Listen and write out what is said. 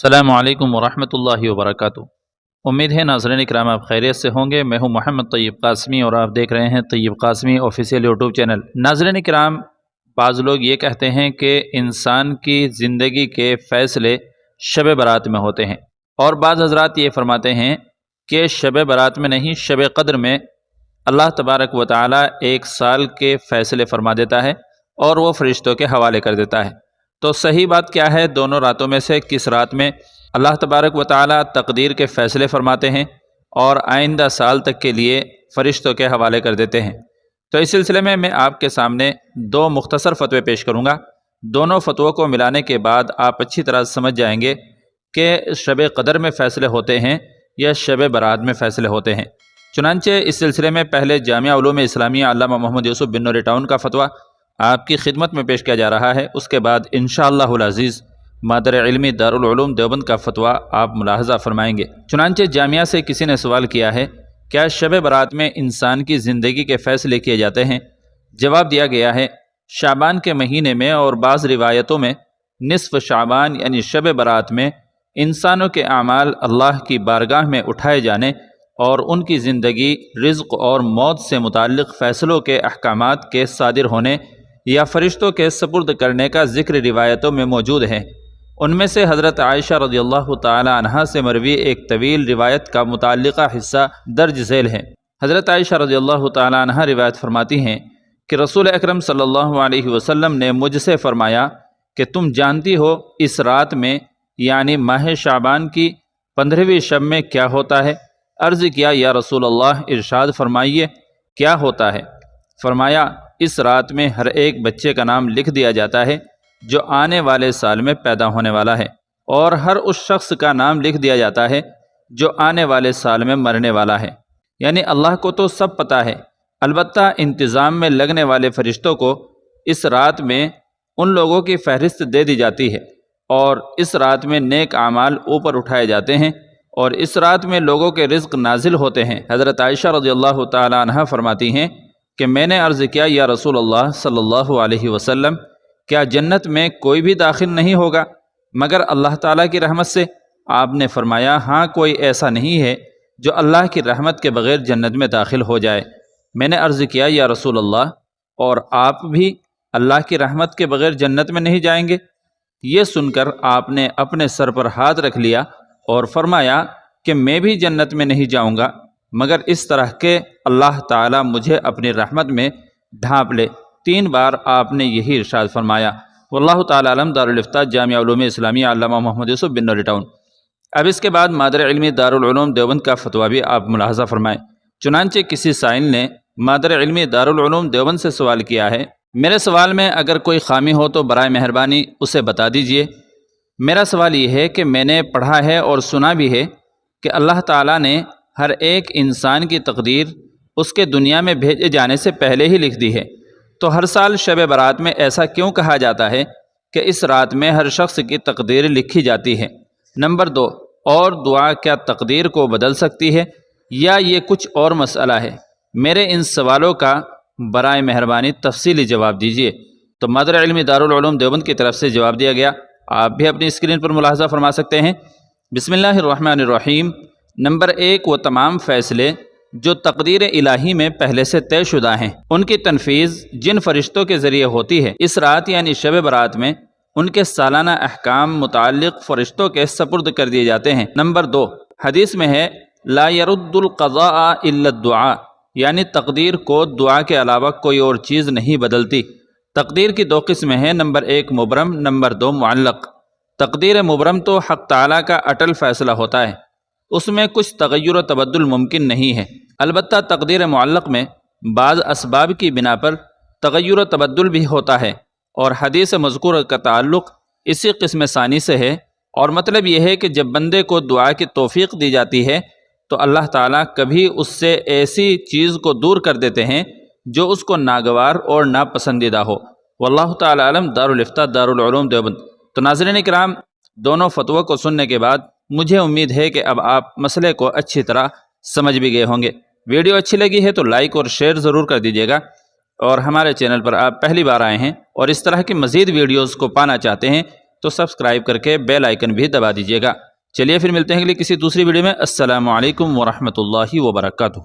السلام علیکم ورحمۃ اللہ وبرکاتہ۔ امید ہے ناظرین اکرام آپ خیریت سے ہوں گے۔ میں ہوں محمد طیب قاسمی اور آپ دیکھ رہے ہیں طیب قاسمی آفیشیل یوٹیوب چینل۔ ناظرین اکرام، بعض لوگ یہ کہتے ہیں کہ انسان کی زندگی کے فیصلے شب برات میں ہوتے ہیں، اور بعض حضرات یہ فرماتے ہیں کہ شب برات میں نہیں، شب قدر میں اللہ تبارک و تعالی ایک سال کے فیصلے فرما دیتا ہے اور وہ فرشتوں کے حوالے کر دیتا ہے۔ تو صحیح بات کیا ہے؟ دونوں راتوں میں سے کس رات میں اللہ تبارک و تعالی تقدیر کے فیصلے فرماتے ہیں اور آئندہ سال تک کے لیے فرشتوں کے حوالے کر دیتے ہیں؟ تو اس سلسلے میں آپ کے سامنے دو مختصر فتوے پیش کروں گا۔ دونوں فتووں کو ملانے کے بعد آپ اچھی طرح سمجھ جائیں گے کہ شب قدر میں فیصلے ہوتے ہیں یا شب برات میں فیصلے ہوتے ہیں۔ چنانچہ اس سلسلے میں پہلے جامعہ علوم اسلامیہ علامہ محمد یوسف بن نوری ٹاؤن کا فتویٰ آپ کی خدمت میں پیش کیا جا رہا ہے۔ اس کے بعد انشاءاللہ العزیز مادر علمی دارالعلوم دیوبند کا فتویٰ آپ ملاحظہ فرمائیں گے۔ چنانچہ جامعہ سے کسی نے سوال کیا ہے، کیا شب برات میں انسان کی زندگی کے فیصلے کیے جاتے ہیں؟ جواب دیا گیا ہے، شعبان کے مہینے میں اور بعض روایتوں میں نصف شعبان یعنی شب برات میں انسانوں کے اعمال اللہ کی بارگاہ میں اٹھائے جانے اور ان کی زندگی، رزق اور موت سے متعلق فیصلوں کے احکامات کے صادر ہونے یا فرشتوں کے سپرد کرنے کا ذکر روایتوں میں موجود ہے۔ ان میں سے حضرت عائشہ رضی اللہ تعالی عنہا سے مروی ایک طویل روایت کا متعلقہ حصہ درج ذیل ہے۔ حضرت عائشہ رضی اللہ تعالی عنہا روایت فرماتی ہیں کہ رسول اکرم صلی اللہ علیہ وسلم نے مجھ سے فرمایا کہ تم جانتی ہو اس رات میں یعنی ماہ شعبان کی 15ویں شب میں کیا ہوتا ہے؟ عرض کیا، یا رسول اللہ ارشاد فرمائیے کیا ہوتا ہے؟ فرمایا، اس رات میں ہر ایک بچے کا نام لکھ دیا جاتا ہے جو آنے والے سال میں پیدا ہونے والا ہے، اور ہر اس شخص کا نام لکھ دیا جاتا ہے جو آنے والے سال میں مرنے والا ہے۔ یعنی اللہ کو تو سب پتہ ہے، البتہ انتظام میں لگنے والے فرشتوں کو اس رات میں ان لوگوں کی فہرست دے دی جاتی ہے، اور اس رات میں نیک اعمال اوپر اٹھائے جاتے ہیں، اور اس رات میں لوگوں کے رزق نازل ہوتے ہیں۔ حضرت عائشہ رضی اللہ تعالی عنہا فرماتی ہیں کہ میں نے عرض کیا، یا رسول اللہ صلی اللہ علیہ وسلم، کیا جنت میں کوئی بھی داخل نہیں ہوگا مگر اللہ تعالیٰ کی رحمت سے؟ آپ نے فرمایا، ہاں، کوئی ایسا نہیں ہے جو اللہ کی رحمت کے بغیر جنت میں داخل ہو جائے۔ میں نے عرض کیا، یا رسول اللہ، اور آپ بھی اللہ کی رحمت کے بغیر جنت میں نہیں جائیں گے؟ یہ سن کر آپ نے اپنے سر پر ہاتھ رکھ لیا اور فرمایا کہ میں بھی جنت میں نہیں جاؤں گا مگر اس طرح کہ اللہ تعالیٰ مجھے اپنی رحمت میں ڈھانپ لے۔ 3 بار آپ نے یہی ارشاد فرمایا۔ واللہ تعالیٰ علم۔ دارالفتاح جامعہ علوم اسلامیہ علامہ محمد یوسف بن نوری ٹاؤن۔ اب اس کے بعد مادر علمی دارالعلوم دیوبند کا فتویٰ بھی آپ ملاحظہ فرمائیں۔ چنانچہ کسی سائل نے مادر علمی دارالعلوم دیوبند سے سوال کیا ہے، میرے سوال میں اگر کوئی خامی ہو تو برائے مہربانی اسے بتا دیجئے۔ میرا سوال یہ ہے کہ میں نے پڑھا ہے اور سنا بھی ہے کہ اللہ تعالیٰ نے ہر ایک انسان کی تقدیر اس کے دنیا میں بھیجے جانے سے پہلے ہی لکھ دی ہے، تو ہر سال شب برات میں ایسا کیوں کہا جاتا ہے کہ اس رات میں ہر شخص کی تقدیر لکھی جاتی ہے؟ نمبر 2، اور دعا کیا تقدیر کو بدل سکتی ہے یا یہ کچھ اور مسئلہ ہے؟ میرے ان سوالوں کا برائے مہربانی تفصیلی جواب دیجیے۔ تو مادر علمی دارالعلوم دیوبند کی طرف سے جواب دیا گیا، آپ بھی اپنی اسکرین پر ملاحظہ فرما سکتے ہیں۔ بسم اللہ الرحمن الرحیم۔ نمبر 1، وہ تمام فیصلے جو تقدیر الہی میں پہلے سے طے شدہ ہیں، ان کی تنفیذ جن فرشتوں کے ذریعے ہوتی ہے، اس رات یعنی شب برات میں ان کے سالانہ احکام متعلق فرشتوں کے سپرد کر دیے جاتے ہیں۔ نمبر 2، حدیث میں ہے، لا يرد القضاء الا الدعاء، یعنی تقدیر کو دعا کے علاوہ کوئی اور چیز نہیں بدلتی۔ تقدیر کی 2 قسمیں ہیں، نمبر 1 مبرم، نمبر 2 معلق۔ تقدیر مبرم تو حق تعالیٰ کا اٹل فیصلہ ہوتا ہے، اس میں کچھ تغیر و تبدل ممکن نہیں ہے۔ البتہ تقدیر معلق میں بعض اسباب کی بنا پر تغیر و تبدل بھی ہوتا ہے، اور حدیث مذکور کا تعلق اسی قسم ثانی سے ہے، اور مطلب یہ ہے کہ جب بندے کو دعا کی توفیق دی جاتی ہے تو اللہ تعالیٰ کبھی اس سے ایسی چیز کو دور کر دیتے ہیں جو اس کو ناگوار اور ناپسندیدہ ہو۔ واللہ تعالیٰ علم۔ دارالفتاح دارالعلوم دیوبند۔ تو ناظرین کرام، دونوں فتووں کو سننے کے بعد مجھے امید ہے کہ اب آپ مسئلے کو اچھی طرح سمجھ بھی گئے ہوں گے۔ ویڈیو اچھی لگی ہے تو لائک اور شیئر ضرور کر دیجیے گا، اور ہمارے چینل پر آپ پہلی بار آئے ہیں اور اس طرح کی مزید ویڈیوز کو پانا چاہتے ہیں تو سبسکرائب کر کے بیل آئکن بھی دبا دیجیے گا۔ چلیے پھر ملتے ہیں اگلی کسی دوسری ویڈیو میں۔ السلام علیکم ورحمۃ اللہ وبرکاتہ۔